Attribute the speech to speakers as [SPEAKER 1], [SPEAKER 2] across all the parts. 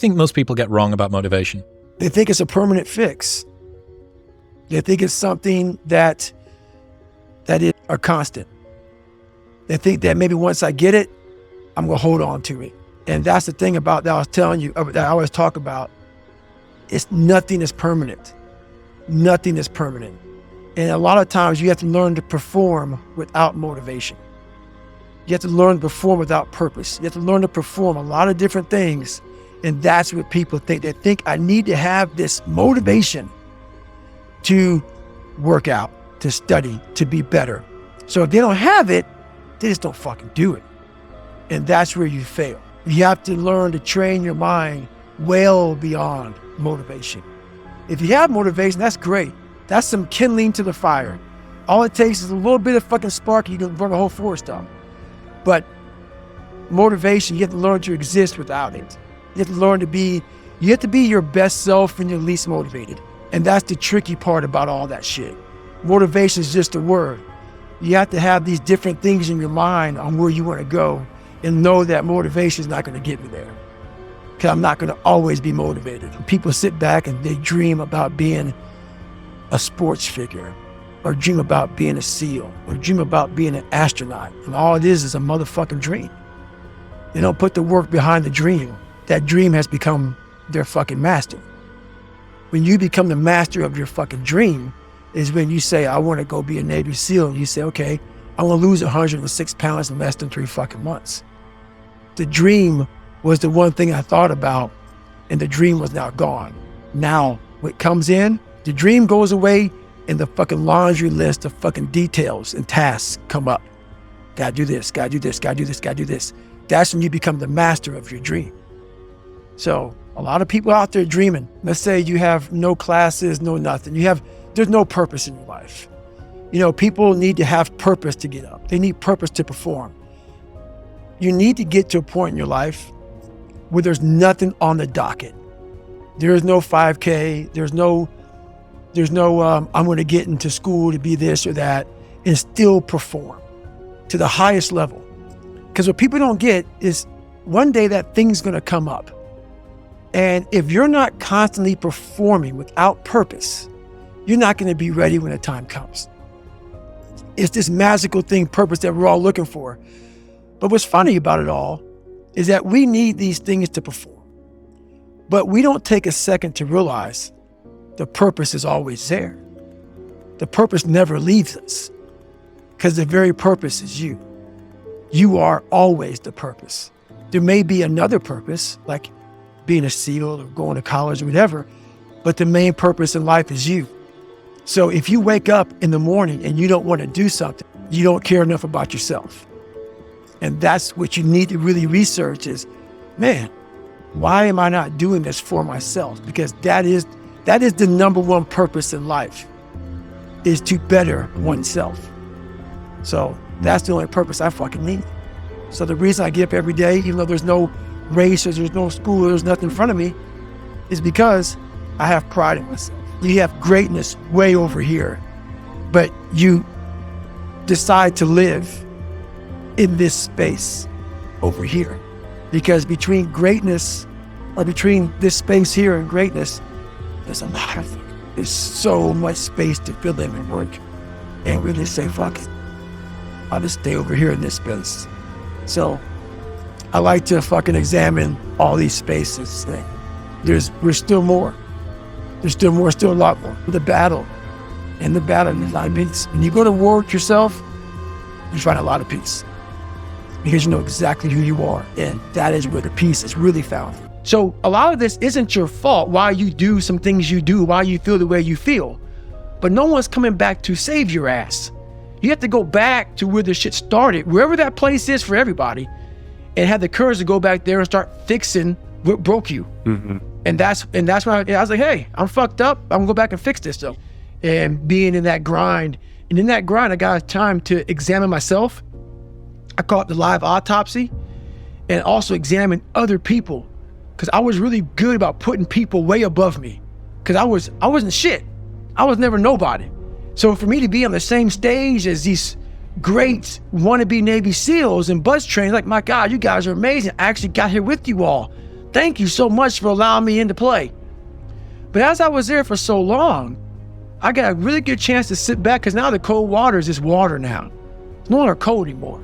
[SPEAKER 1] think most people get wrong about motivation?
[SPEAKER 2] They think it's a permanent fix. They think it's something that is a constant. They think that maybe once I get it, I'm gonna hold on to it. And that's the thing about that I was telling you, that I always talk about. Nothing is permanent. Nothing is permanent. And a lot of times you have to learn to perform without motivation. You have to learn to perform without purpose. You have to learn to perform a lot of different things. And that's what people think. They think I need to have this motivation to work out, to study, to be better. So if they don't have it, they just don't fucking do it. And that's where you fail. You have to learn to train your mind well beyond motivation. If you have motivation, that's great. That's some kindling to the fire. All it takes is a little bit of fucking spark, you can burn a whole forest up. But motivation, you have to learn to exist without it. You have to learn to be your best self when you're least motivated. And that's the tricky part about all that shit. Motivation is just a word. You have to have these different things in your mind on where you want to go and know that motivation is not going to get me there. Because I'm not going to always be motivated. People sit back and they dream about being a sports figure, or dream about being a SEAL, or dream about being an astronaut. And all it is a motherfucking dream. They don't put the work behind the dream. That dream has become their fucking master. When you become the master of your fucking dream is when you say, I want to go be a Navy SEAL. And you say, okay, I want to lose 106 pounds in less than 3 fucking months. The dream was the one thing I thought about, and the dream was now gone. Now, what comes in, the dream goes away, and the fucking laundry list of fucking details and tasks come up. Gotta do this, gotta do this, gotta do this, gotta do this. That's when you become the master of your dream. So a lot of people out there dreaming, let's say you have no classes, no nothing. There's no purpose in your life. You know, people need to have purpose to get up. They need purpose to perform. You need to get to a point in your life where there's nothing on the docket. There is no 5K, there's no I'm gonna get into school to be this or that, and still perform to the highest level. Because what people don't get is one day that thing's gonna come up. And if you're not constantly performing without purpose, you're not gonna be ready when the time comes. It's this magical thing, purpose, that we're all looking for. But what's funny about it all is that we need these things to perform. But we don't take a second to realize the purpose is always there. The purpose never leaves us, because the very purpose is you. You are always the purpose. There may be another purpose, like being a SEAL or going to college or whatever, but the main purpose in life is you. So if you wake up in the morning and you don't want to do something, you don't care enough about yourself. And that's what you need to really research is, man, why am I not doing this for myself? Because that is the number one purpose in life, is to better oneself. So that's the only purpose I fucking need. So the reason I get up every day, even though there's no race or there's no school or there's nothing in front of me, is because I have pride in myself. You have greatness way over here, but you decide to live in this space over here. Because between greatness, or between this space here and greatness, there's so much space to fill in and work. And really say, fuck it, I'll just stay over here in this space. So I like to fucking examine all these spaces. We're still more. There's still more, still a lot more. The battle is, I mean, when you go to war with yourself, you find a lot of peace. Because you know exactly who you are. And that is where the peace is really found. So a lot of this isn't your fault, why you do some things you do, why you feel the way you feel. But no one's coming back to save your ass. You have to go back to where the shit started, wherever that place is for everybody, and have the courage to go back there and start fixing what broke you. Mm-hmm. And that's when I was like, hey, I'm fucked up. I'm gonna go back and fix this stuff. And being in that grind, I got time to examine myself. I call it the live autopsy, and also examine other people, because I was really good about putting people way above me, because I wasn't shit. I was never nobody. So for me to be on the same stage as these great wannabe Navy SEALs and buzz trainers, like, my God, you guys are amazing. I actually got here with you all. Thank you so much for allowing me into play. But as I was there for so long, I got a really good chance to sit back because now the cold water is just water now. It's no longer cold anymore.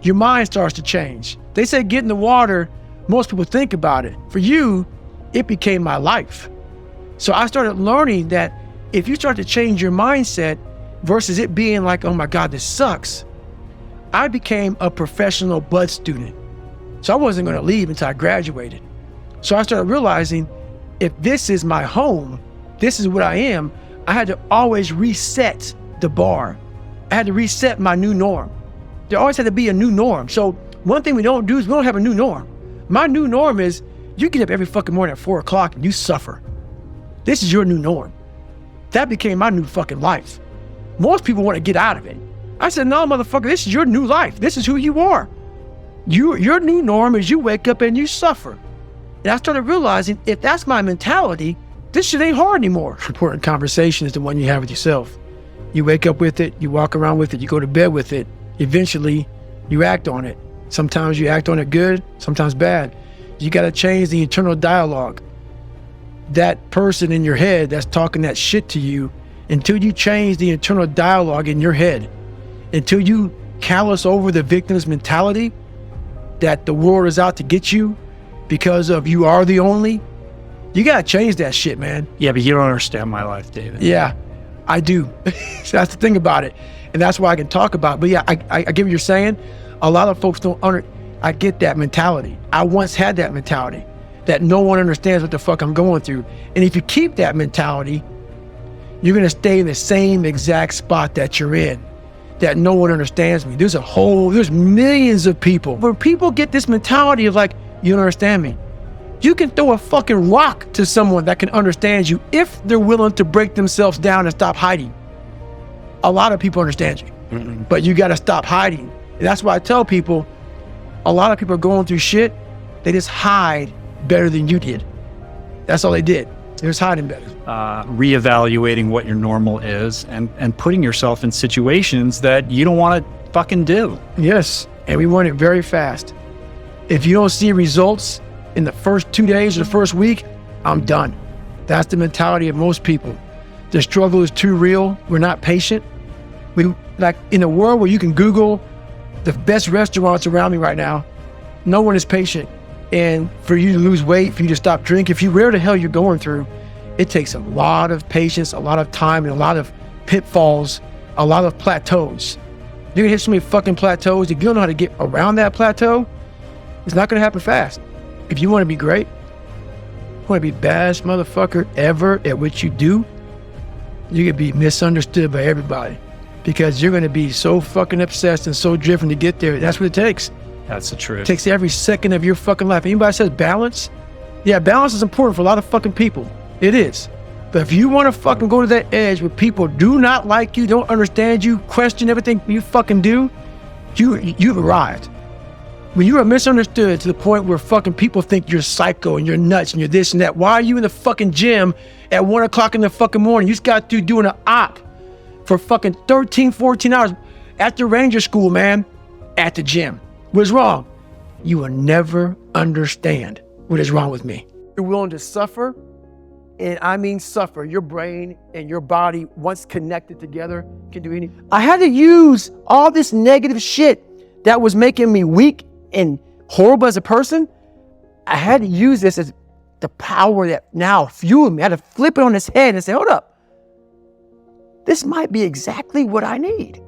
[SPEAKER 2] Your mind starts to change. They say get in the water, most people think about it. For you, it became my life. So I started learning that if you start to change your mindset versus it being like, oh my God, this sucks, I became a professional bud student. So I wasn't going to leave until I graduated. So I started realizing if this is my home, this is what I am, I had to always reset the bar. I had to reset my new norm. There always had to be a new norm. So one thing we don't do is we don't have a new norm. My new norm is you get up every fucking morning at 4 o'clock and you suffer. This is your new norm. That became my new fucking life. Most people want to get out of it. I said, no, motherfucker, this is your new life. This is who you are. Your new norm is you wake up and you suffer. And I started realizing if that's my mentality, this shit ain't hard anymore. Important conversation is the one you have with yourself. You wake up with it, you walk around with it, you go to bed with it. Eventually, you act on it. Sometimes you act on it good, sometimes bad. You got to change the internal dialogue. That person in your head that's talking that shit to you, until you change the internal dialogue in your head, until you callous over the victim's mentality that the world is out to get you because of you are the only, you got to change that shit, man.
[SPEAKER 3] Yeah, but you don't understand my life, David.
[SPEAKER 2] Yeah, I do. So that's the thing about it. And that's why I can talk about it. But yeah, I get what you're saying. A lot of folks don't I get that mentality. I once had that mentality that no one understands what the fuck I'm going through. And if you keep that mentality, you're going to stay in the same exact spot that you're in, that no one understands me. There's millions of people. When people get this mentality of like, you don't understand me, you can throw a fucking rock to someone that can understand you if they're willing to break themselves down and stop hiding. A lot of people understand you, but you got to stop hiding. And that's why I tell people, a lot of people are going through shit. They just hide better than you did. That's all they did. They was hiding better.
[SPEAKER 3] Reevaluating what your normal is and putting yourself in situations that you don't want to fucking do.
[SPEAKER 2] Yes, and we want it very fast. If you don't see results in the first 2 days or the first week, I'm done. That's the mentality of most people. The struggle is too real. We're not patient. We like in a world where you can Google the best restaurants around me right now, no one is patient. And for you to lose weight, for you to stop drinking, if you whatever the hell you're going through, it takes a lot of patience, a lot of time, and a lot of pitfalls, a lot of plateaus. You're gonna hit so many fucking plateaus. If you don't know how to get around that plateau, it's not gonna happen fast. If you wanna be great, you wanna be best motherfucker ever at what you do, you're gonna be misunderstood by everybody because you're gonna be so fucking obsessed and so driven to get there. That's what it takes.
[SPEAKER 3] That's the truth.
[SPEAKER 2] It takes every second of your fucking life. Anybody says balance? Yeah, balance is important for a lot of fucking people. It is. But if you want to fucking go to that edge where people do not like you, don't understand you, question everything you fucking do, you've arrived. When you are misunderstood to the point where fucking people think you're psycho and you're nuts and you're this and that, why are you in the fucking gym at 1 o'clock in the fucking morning? You just got through doing an op for fucking 13, 14 hours at the Ranger School, man, at the gym. What's wrong? You will never understand what is wrong with me. You're willing to suffer, and I mean suffer. Your brain and your body, once connected together, can do anything. I had to use all this negative shit that was making me weak and horrible as a person. I had to use this as the power that now fueled me. I had to flip it on its head and say, hold up. This might be exactly what I need.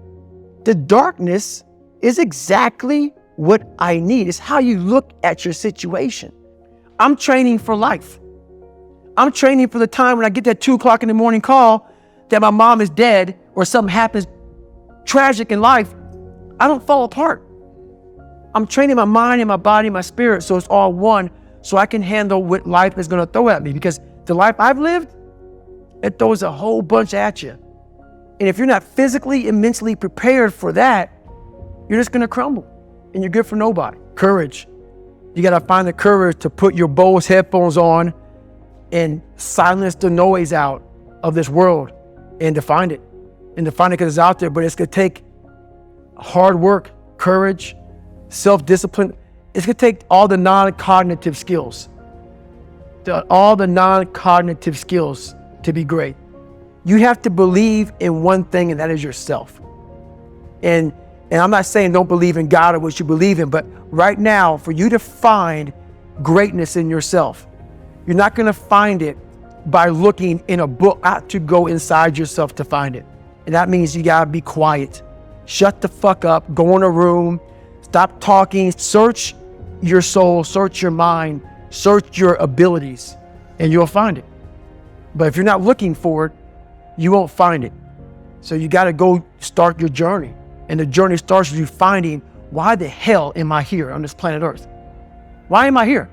[SPEAKER 2] The darkness is exactly what I need. It's how you look at your situation. I'm training for life. I'm training for the time when I get that 2 o'clock in the morning call that my mom is dead or something happens tragic in life. I don't fall apart. I'm training my mind and my body and my spirit so it's all one, so I can handle what life is going to throw at me, because the life I've lived, it throws a whole bunch at you. And if you're not physically and mentally prepared for that, you're just going to crumble and you're good for nobody. Courage. You got to find the courage to put your Bose headphones on and silence the noise out of this world and to find it. And to find it because it's out there, but it's going to take hard work, courage, self-discipline. It's going to take all the non-cognitive skills. all the non-cognitive skills to be great. You have to believe in one thing, and that is yourself. And I'm not saying don't believe in God or what you believe in, but right now, for you to find greatness in yourself, you're not going to find it by looking in a book. You have to go inside yourself to find it. And that means you got to be quiet. Shut the fuck up. Go in a room. Stop talking. Search your soul. Search your mind. Search your abilities, and you'll find it. But if you're not looking for it, you won't find it. So you got to go start your journey. And the journey starts with you finding, why the hell am I here on this planet Earth? Why am I here?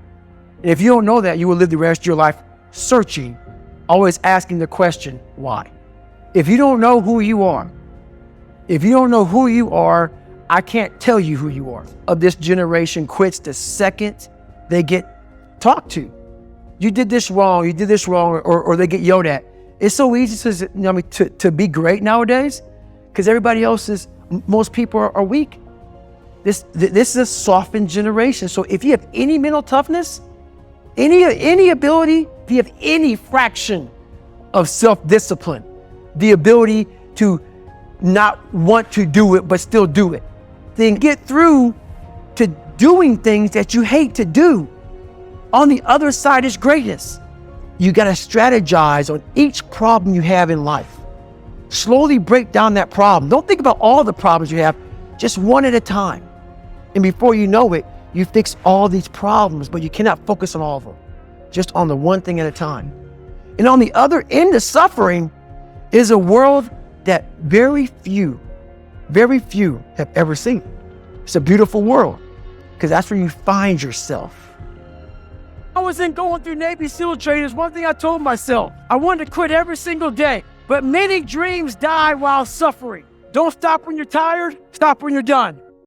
[SPEAKER 2] And if you don't know that, you will live the rest of your life searching, always asking the question, why? If you don't know who you are, I can't tell you who you are. Of this generation quits the second they get talked to. You did this wrong, or they get yelled at. It's so easy to be great nowadays because most people are weak. This is a softened generation. So if you have any mental toughness, any ability, if you have any fraction of self-discipline, the ability to not want to do it but still do it, then get through to doing things that you hate to do. On the other side is greatness. You got to strategize on each problem you have in life. Slowly break down that problem. Don't think about all the problems you have, just one at a time. And before you know it, you fix all these problems, but you cannot focus on all of them, just on the one thing at a time. And on the other end of suffering is a world that very few have ever seen. It's a beautiful world because that's where you find yourself. I wasn't going through Navy SEAL training. There's one thing I told myself. I wanted to quit every single day, but many dreams die while suffering. Don't stop when you're tired, stop when you're done.